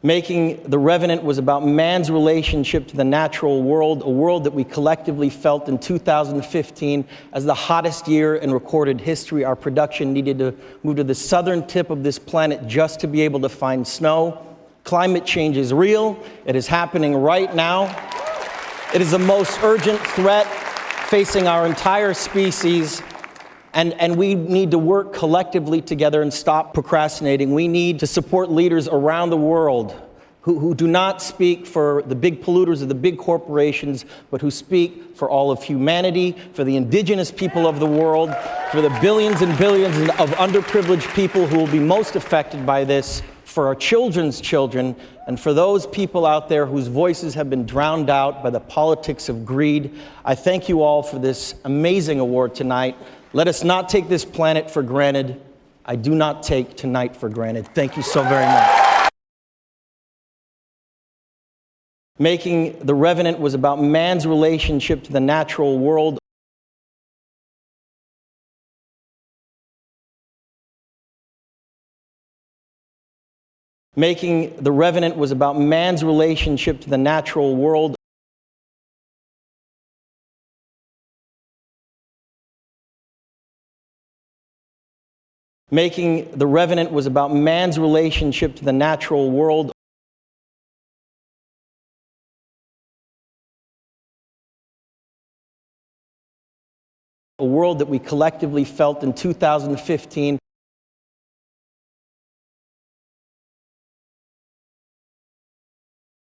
Making the Revenant was about man's relationship to the natural world, a world that we collectively felt in 2015 as the hottest year in recorded history. Our production needed to move to the southern tip of this planet just to be able to find snow. Climate change is real. It is happening right now. It is the most urgent threat facing our entire species. And we need to work collectively together and stop procrastinating. We need to support leaders around the world who do not speak for the big polluters or the big corporations, but who speak for all of humanity, for the indigenous people of the world, for the billions and billions of underprivileged people who will be most affected by this, for our children's children, and for those people out there whose voices have been drowned out by the politics of greed. I thank you all for this amazing award tonight. Let us not take this planet for granted. I do not take tonight for granted. Thank you so very much. Making the Revenant was about man's relationship to the natural world. Making the Revenant was about man's relationship to the natural world. Making the Revenant was about man's relationship to the natural world. A world that we collectively felt in 2015.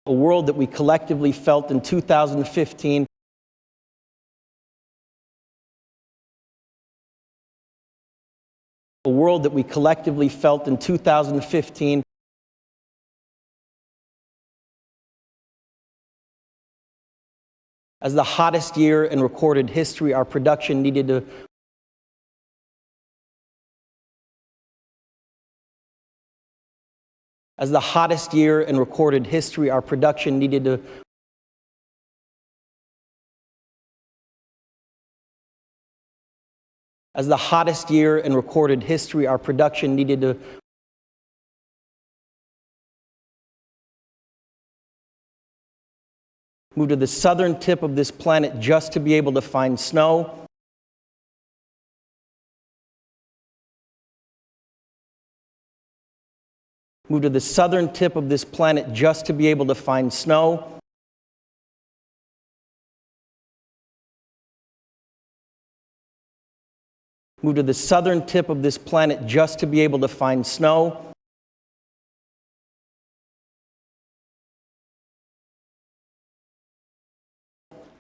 A world that we collectively felt in 2015. A world that we collectively felt in 2015. As the hottest year in recorded history, our production needed to As the hottest year in recorded history, our production needed to As the hottest year in recorded history, our production needed to move to the southern tip of this planet just to be able to find snow. Move to the southern tip of this planet just to be able to find snow. Move to the southern tip of this planet just to be able to find snow.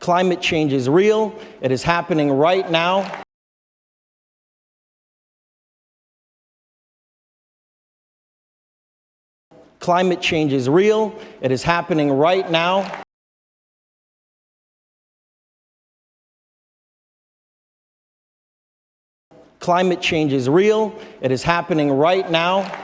Climate change is real. It is happening right now. Climate change is real. It is happening right now. Climate change is real. It is happening right now.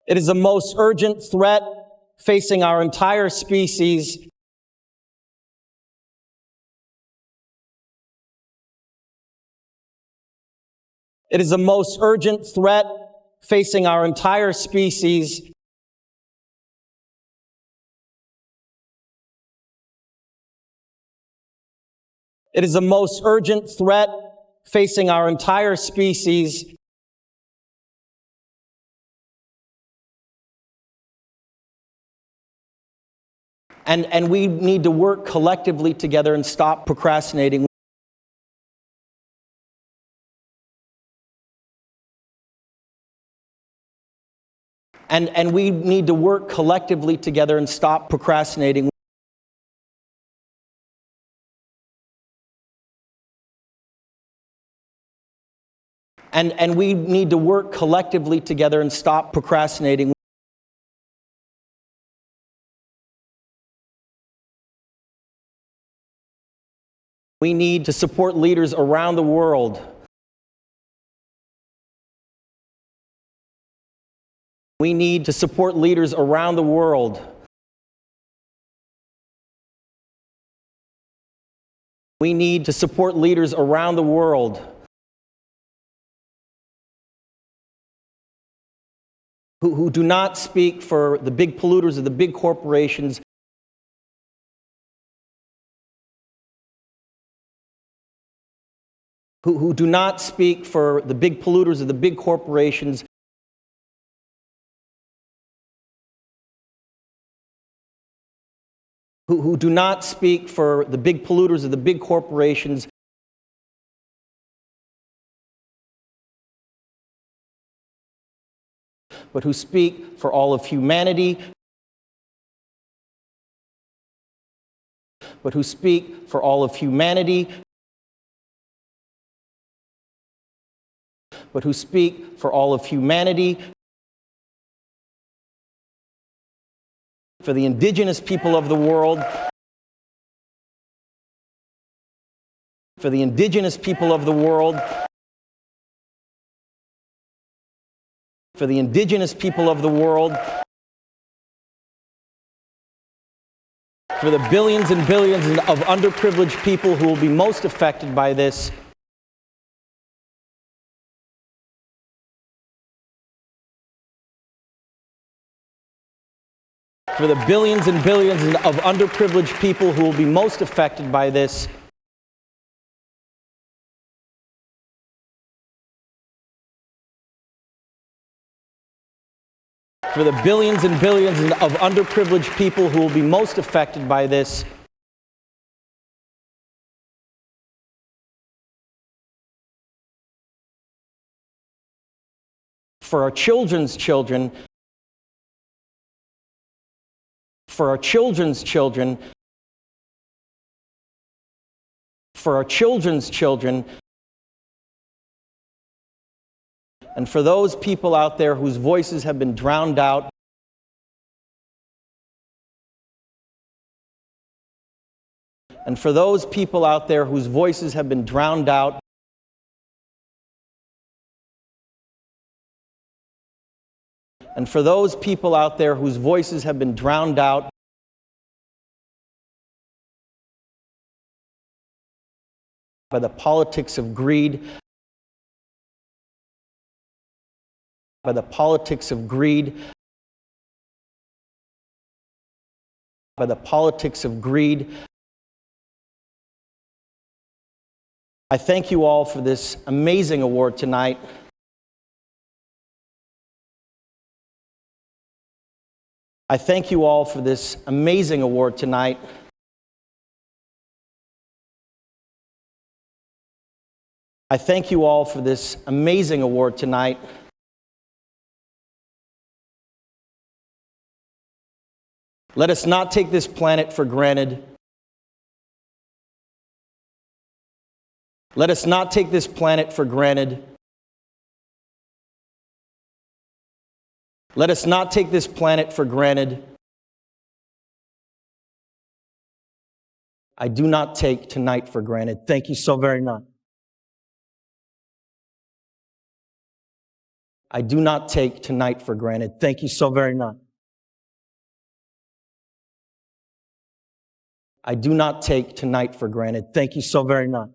It is the most urgent threat facing our entire species. It is the most urgent threat facing our entire species. It is the most urgent threat facing our entire species. And we need to work collectively together and stop procrastinating. And we need to work collectively together and stop procrastinating. And we need to work collectively together and stop procrastinating. We need to support leaders around the world. We need to support leaders around the world. We need to support leaders around the world. who do not speak for the big polluters of the big corporations, who do not speak for the big polluters of the big corporations, who do not speak for the big polluters of the big corporations, but who speak for all of humanity, but who speak for all of humanity, but who speak for all of humanity, for the indigenous people of the world, for the indigenous people of the world, for the indigenous people of the world, for the billions and billions of underprivileged people who will be most affected by this, for the billions and billions of underprivileged people who will be most affected by this, for the billions and billions of underprivileged people who will be most affected by this, for our children's children, for our children's children, for our children's children, and for those people out there whose voices have been drowned out and for those people out there whose voices have been drowned out and for those people out there whose voices have been drowned out by the politics of greed, by the politics of greed, by the politics of greed. I thank you all for this amazing award tonight. I thank you all for this amazing award tonight. I thank you all for this amazing award tonight. Let us not take this planet for granted. Let us not take this planet for granted. Let us not take this planet for granted. I do not take tonight for granted. Thank you so very much. I do not take tonight for granted. Thank you so very much. I do not take tonight for granted. Thank you so very much.